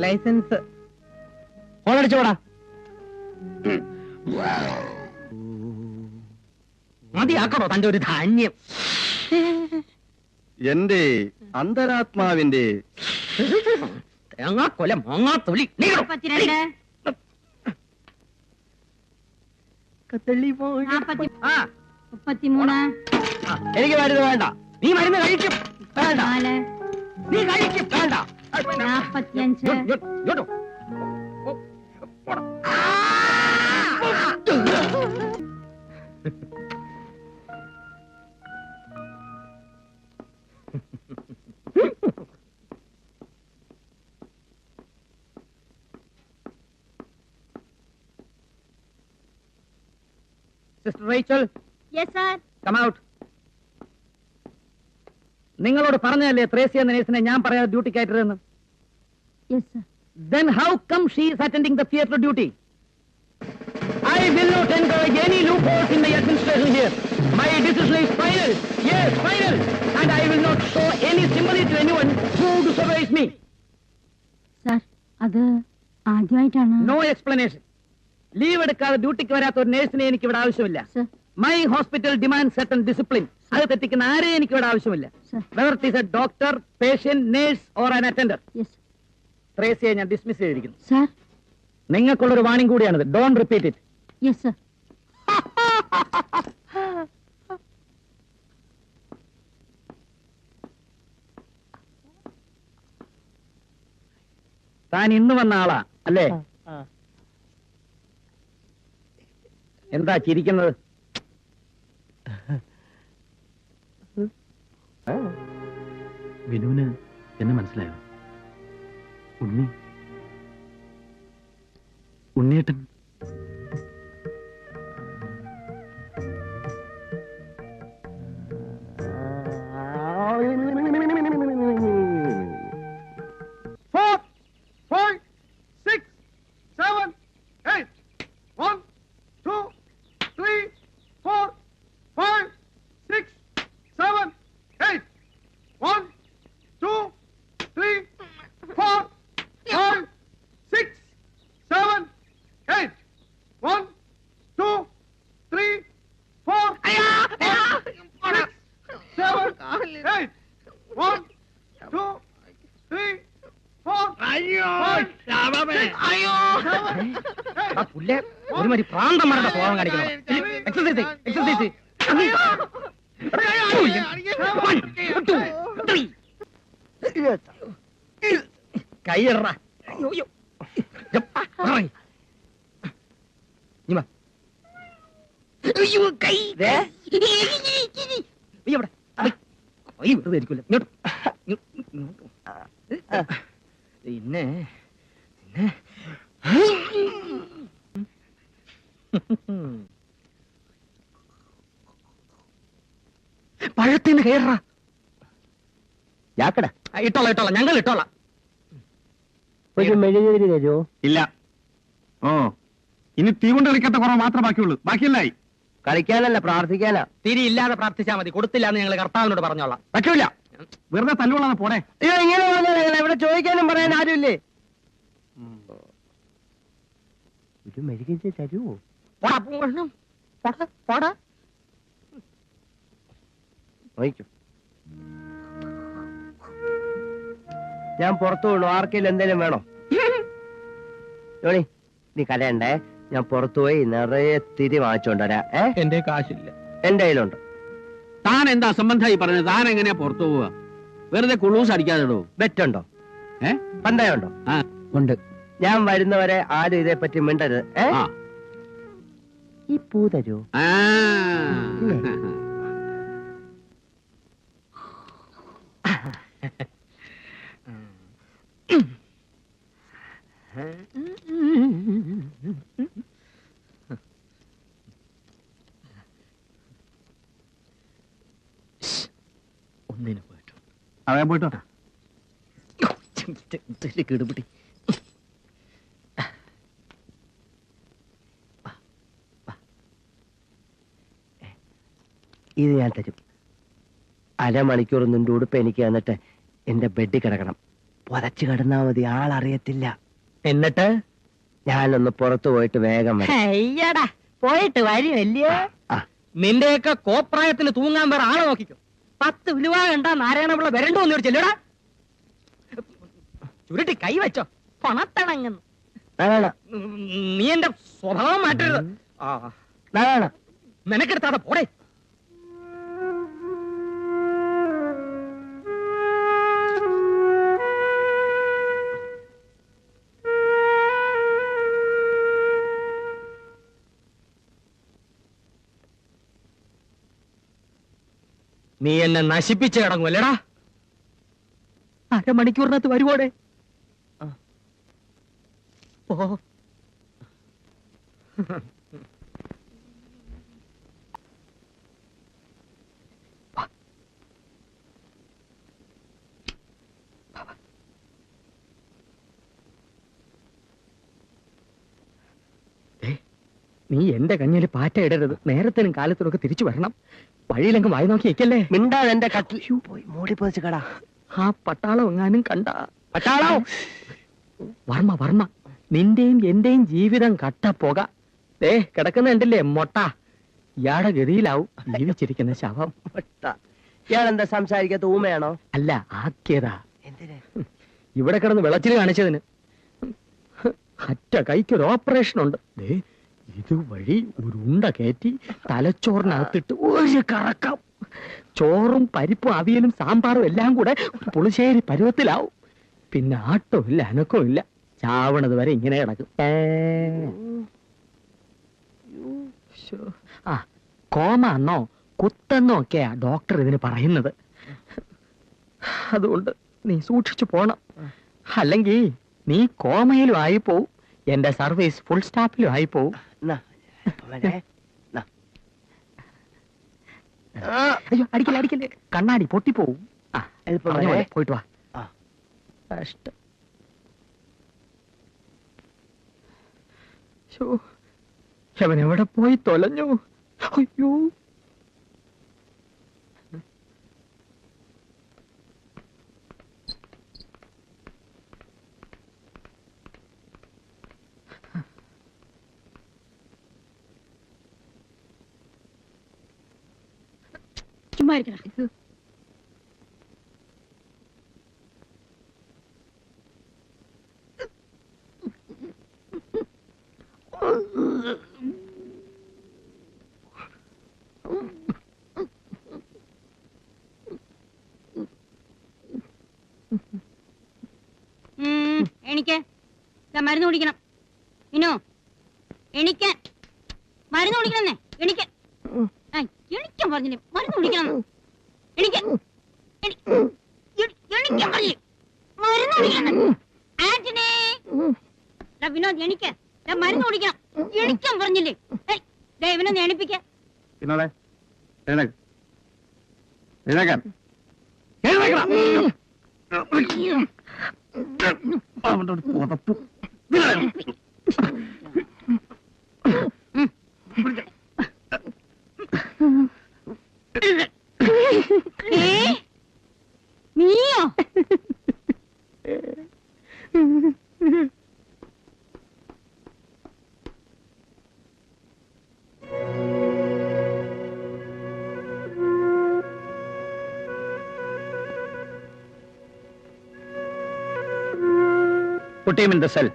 Licence ഓളടിച്ചോടാ. മതിയാക്കണോ തന്റെ ഒരു ധാന്യം? എന്റെ അന്തരാത്മാവിന്റെ തേങ്ങാക്കൊല മാങ്ങാത്തൊലി. എനിക്ക് മരുന്ന് വേണ്ട. നീ മരുന്ന് കഴിക്കും. വേണ്ട നീ കഴിക്കും. വേണ്ട. Sister Rachel. Yes, sir. Come out. നിങ്ങളോട് പറഞ്ഞല്ലേ ത്രേസ്യ എന്ന നേഴ്സിനെ ഞാൻ പറയാതെ ഡ്യൂട്ടിക്ക് ആയിട്ടിരുന്നു? Yes, sir. Then how come she is attending the theatre duty? I will not encourage any loopholes in my administration here. My decision is final. Yes, final. And I will not show any sympathy to anyone who disobeys me. Sir, അത് ആദ്യമായിട്ടാണ്. No explanation. Leave എടുക്കാതെ ഡ്യൂട്ടിക്ക് വരാത്ത ഒരു നേഴ്സിനെ എനിക്ക് ഇവിടെ ആവശ്യമില്ല. My hospital demand certain discipline. അത് തെറ്റിക്കുന്ന ആരെയും എനിക്ക് ഇവിടെ ആവശ്യമില്ല. Whether it is a doctor, patient, nurse or an attender. ത്രേസ്യയെ ഞാൻ ഡിസ്മിസ് ചെയ്തിരിക്കുന്നു. സർ, നിങ്ങൾക്കുള്ളൊരു വാണിംഗ് കൂടിയാണിത്. Don't repeat it. Yes sir. താൻ ഇന്ന് വന്ന ആളാ അല്ലേ? എന്താ ചിരിക്കുന്നത്? വിനുവിന് എന്നെ മനസ്സിലായോ? ഉണ്ണിയേട്ടൻ ഒരുമാതിരി പ്രാന്തന്മാരുടെ സ്വഭാവം കാണിക്കണം. Exercise exercise. കൈയറ പിന്നെ പഴത്തിന് കയറ ഞാക്കട. ഇട്ടോളാം ഇട്ടോളാം, ഞങ്ങൾ ഇട്ടോളാം. ഒരു മെഴുകുതിരി തരുമോ? ഇല്ല. ഓ, ഇനി തീ കൊണ്ട് കളിക്കാത്ത കുറവ് മാത്രമേ ബാക്കിയുള്ളൂ. ബാക്കിയല്ലായി. കളിക്കാനല്ല, പ്രാർത്ഥിക്കാനാ. തിരി ഇല്ലാതെ പ്രാർത്ഥിച്ചാൽ മതി. കൊടുത്തില്ല എന്ന് ഞങ്ങൾ കർത്താവിനോട് പറഞ്ഞോളാം. പറ്റൂല. വെറുതെ തല്ലുകൊള്ളാതെ പോണേ. അയ്യോ, ഇങ്ങനെ പറഞ്ഞാൽ ഇവിടെ ചോദിക്കാനും പറയാൻ ആരുമില്ലേ? ഒരു മെഴുകുതിരി തരുമോ? ഞാൻ പുറത്തു വീണു. ആർക്കെങ്കിലും എന്തെങ്കിലും വേണോ? ജോണി, നീ കരയണ്ടേ. ഞാൻ പുറത്തുപോയി നിറയെ തിരി വാങ്ങിച്ചോണ്ടരാ. എന്റെ കാശില്ല. എന്റെ കയ്യിലുണ്ട്. താൻ എന്താ സംബന്ധമായി പറഞ്ഞത്? താൻ എങ്ങനെയാ പുറത്തു പോവുക? വെറുതെ കുളൂസ് അടിക്കാതെടോ. ബെറ്റുണ്ടോ? പന്തയമുണ്ടോ? ഉണ്ട്. ഞാൻ വരുന്നവരെ ആരും ഇതേപ്പറ്റി മിണ്ടരുത്. ഈ പൂ തരൂ. ഒന്നിന് പോയിട്ടോ. അവൻ പോയിട്ടോ. കിടുപിടി. ഇത് ഞാൻ തരും. അരമണിക്കൂർ നിന്റെ ഉടുപ്പ് എനിക്ക് തന്നിട്ട് എന്റെ ബെഡിൽ കിടക്കണം. പുതച്ചു കിടന്നാ മതി, ആളറിയത്തില്ല. എന്നിട്ട് ഞാനൊന്ന് പുറത്തു പോയിട്ട് വേഗം വരാം. അയ്യടാ പോയിട്ട് വരുമല്ലയോ? ആ. നിന്റെയൊക്കെ കോപ്രായത്തിന് തൂങ്ങാൻ വേറെ ആളെ നോക്കിക്കോ. 10 വിലുവ കണ്ടാ നാരായണപിള്ള വരണ്ടോ എന്ന് ചോദിച്ചല്ലോടാ. ചുരുട്ടി കൈ വെച്ചോ, പണത്തണങ്ങുന്നു. നീ എന്റെ സ്വഭാവം മാറ്റരുത്. നിനക്കെടുത്താതെ പോടേ. നീ എന്നെ നശിപ്പിച്ച് കിടങ്ങുമല്ലേടാ. അരമണിക്കൂറിനകത്ത് വരുവോടെ? ഓ നീ എന്റെ കഞ്ഞിൽ പാറ്റ ഇടരുത്. നേരത്തിനും കാലത്തിനൊക്കെ തിരിച്ചു വരണം. വഴിയിലെങ്കും വായി നോക്കി നിൽക്കല്ലേ. മിണ്ടാതെ എന്റെ കട്ടിൽ പോയി മൂടി പോയിച്ച് കടാ. ആ പട്ടാളം എങ്ങാനും കണ്ട. പട്ടാളം വർമ്മ വർമ്മ, നിന്റെയും എന്റെയും ജീവിതം കട്ടപ്പോക. ദേ കിടക്കുന്ന കണ്ടില്ലേ മൊട്ട. ഇയാടെ ഗതിയിലാവും ജീവിച്ചിരിക്കുന്ന ശവം. ഇയാളെന്താ സംസാരിക്കാത്ത? ഊമയാണോ? അല്ല, ആക്കിയതാ. എന്തിന്? ഇവിടെ കിടന്ന് വിളച്ചിൽ കാണിച്ചതിന്. അറ്റ കൈക്കൊരു ഓപ്പറേഷൻ ഉണ്ട്. ദേ ഇതുവഴി ഒരു ഉണ്ട കയറ്റി തലച്ചോറിനകത്തിട്ട് ഒരു കറക്കം. ചോറും പരിപ്പും അവിയലും സാമ്പാറും എല്ലാം കൂടെ പുളിശ്ശേരി പരുവത്തിലാവും. പിന്നെ ആട്ടോ ഇല്ല, അനക്കോ ഇല്ല. ചാവണത് വരെ ഇങ്ങനെ കിടക്കും. ആ കോമ എന്നോ കുത്തെന്നോ ഒക്കെയാ ഡോക്ടർ ഇതിന് പറയുന്നത്. അതുകൊണ്ട് നീ സൂക്ഷിച്ചു പോണം. അല്ലെങ്കിൽ നീ കോമയിലും ആയി പോവും, എന്റെ സർവീസ് ഫുൾ സ്റ്റാപ്പിലും ആയി പോവും. അയ്യോ അടിക്കല്ലേ അടിക്കല്ലേ, കണ്ണാടി പൊട്ടിപ്പോവും. ആ പോയിട്ട് വാ. കഷ്ടം. അവൻ എവിടെ പോയി തൊലഞ്ഞു? അയ്യോ ചുമ്മാ ഇരിക്കടാ. എനിക്ക് മരുന്ന് കുടിക്കണം. ഇനോ എനിക്ക് മരുന്ന് കുടിക്കണമെന്നേ. എനിക്ക് എണിക്കാൻ പറഞ്ഞില്ലേ മരുന്ന് കുടിക്കണം. എനിക്ക് എണിക്കാൻ പറഞ്ഞില്ലേ മരുന്ന് കുടിക്കണം. ആന്റണി വിനോദ് എനിക്ക് മരുന്ന് കുടിക്കണം. എണിക്കാൻ പറഞ്ഞില്ലേ? ഇവനൊന്ന് എണിപ്പിക്ക. നീയോ? Put him in the cell.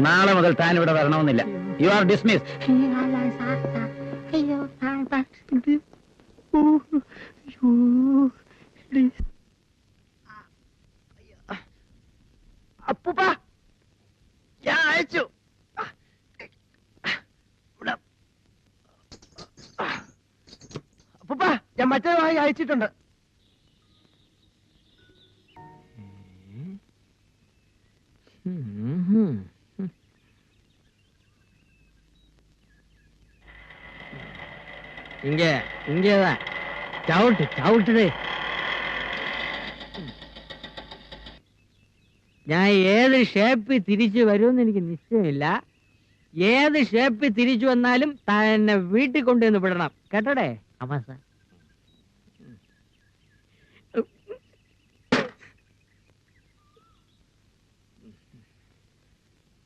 നാളെ മുതൽ താൻ ഇവിടെ വരണമെന്നില്ല. You are dismissed. അപ്പൂപ്പ ഞാൻ അയച്ചു. അപ്പൂപ്പ ഞാൻ മറ്റേ വാങ്ങി അയച്ചിട്ടുണ്ട്. ഇങ്ങേതാ ചവിട്ട് ചവിട്ടേ. ഞാൻ ഏത് ഷേപ്പിൽ തിരിച്ചു വരുമെന്ന് എനിക്ക് നിശ്ചയമില്ല. ഏത് ഷേപ്പിൽ തിരിച്ചു വന്നാലും തന്നെ വീട്ടിൽ കൊണ്ടുവന്ന് വിടണം കേട്ടോടെ. അമ്മ സാർ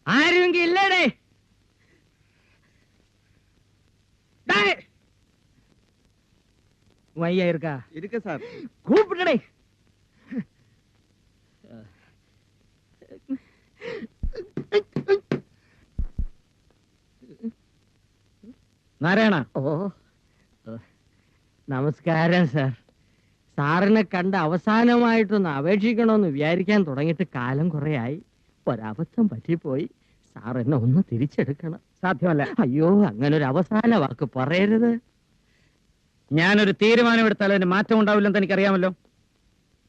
ആരുമെങ്കിൽ ഇല്ലേടേ? വയ്യ இருக்கா? இருக்கு சார். கூப்பிட்டடே. നാരായണ. ഓ നമസ്കാരം സാർ. സാറിനെ കണ്ട് അവസാനമായിട്ടൊന്ന് അപേക്ഷിക്കണമെന്ന് വിചാരിക്കാൻ തുടങ്ങിയിട്ട് കാലം കുറെയായി. ഒരബദ്ധം പറ്റിപ്പോയി. സാർ എന്നെ ഒന്ന് തിരിച്ചെടുക്കണം. സാധ്യമല്ല. അയ്യോ, അങ്ങനെ ഒരു അവസാന വാക്ക് പറയരുത്. ഞാനൊരു തീരുമാനമെടുത്താൽ അതിന് മാറ്റം ഉണ്ടാവില്ലെന്ന് എനിക്കറിയാമല്ലോ.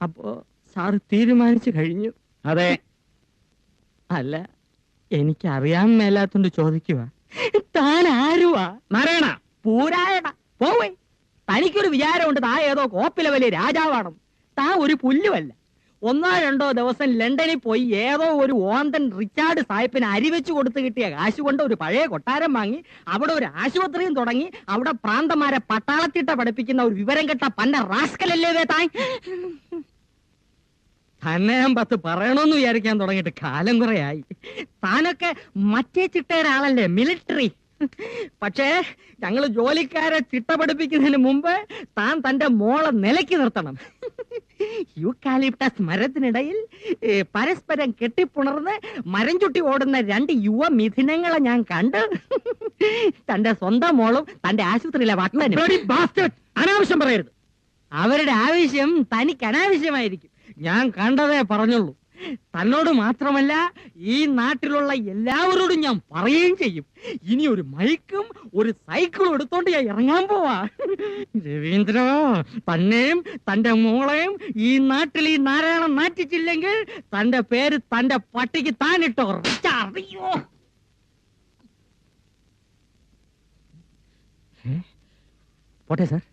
അപ്പോ സാർ തീരുമാനിച്ചു കഴിഞ്ഞു? അതെ. അല്ല, എനിക്കറിയാൻ മേലാത്തോണ്ട് ചോദിക്കുക, താൻ ആരുവാ? നാരായണ. പൂരായണ പോവേ. തനിക്കൊരു വിചാരമുണ്ട് താ ഏതോ കോപ്പിലെ വലിയ രാജാവാണെന്ന്. താ ഒരു പുല്ലുമല്ല. 1-2 ദിവസം ലണ്ടനിൽ പോയി ഏതോ ഒരു ഓന്തൻ റിച്ചാർഡ് സാഹിബിന് അരിവെച്ച് കൊടുത്ത് കിട്ടിയ കാശ് കൊണ്ട് ഒരു പഴയ കൊട്ടാരം വാങ്ങി അവിടെ ഒരു ആശുപത്രിയും തുടങ്ങി അവിടെ പ്രാന്തമാരെ പട്ടാളത്തിട്ട പഠിപ്പിക്കുന്ന ഒരു വിവരം കെട്ട പന്ന റാസ്കലല്ലേ താൻ. തന്നെ ഞാൻ 10 പറയണമെന്ന് വിചാരിക്കാൻ തുടങ്ങിയിട്ട് കാലം കുറെയായി. താനൊക്കെ മറ്റേ ചിട്ടയുടെ ആളല്ലേ, മിലിറ്ററി. പക്ഷേ ഞങ്ങൾ ജോലിക്കാരെ ചിട്ട പഠിപ്പിക്കുന്നതിന് മുമ്പ് താൻ തന്റെ മോളെ നിലയ്ക്ക് നിർത്തണം. യൂക്കാലിപ്റ്റസ് മരത്തിനിടയിൽ പരസ്പരം കെട്ടിപ്പുണർന്ന് മരം ചുട്ടി ഓടുന്ന 2 യുവ മിഥുനങ്ങളെ ഞാൻ കണ്ട്. തന്റെ സ്വന്തം മോളും തന്റെ ആശുപത്രിയിലെ വട്ടനും. അനാവശ്യം പറയരുത്. അവരുടെ ആവശ്യം തനിക്ക് അനാവശ്യമായിരിക്കും. ഞാൻ കണ്ടതേ പറഞ്ഞുള്ളൂ. തന്നോട് മാത്രമല്ല ഈ നാട്ടിലുള്ള എല്ലാവരോടും ഞാൻ പറയുകയും ചെയ്യും. ഇനി ഒരു മൈക്കും ഒരു സൈക്കിളും എടുത്തോണ്ട് ഞാൻ ഇറങ്ങാൻ പോവാ. രവീന്ദ്ര, തന്നെയും തന്റെ മോളെയും ഈ നാട്ടിൽ ഈ നാരായണൻ നാറ്റിച്ചില്ലെങ്കിൽ തന്റെ പേര് തന്റെ പട്ടിക്ക് താനിട്ടോ. അറിയോ? പോട്ടെ സാർ.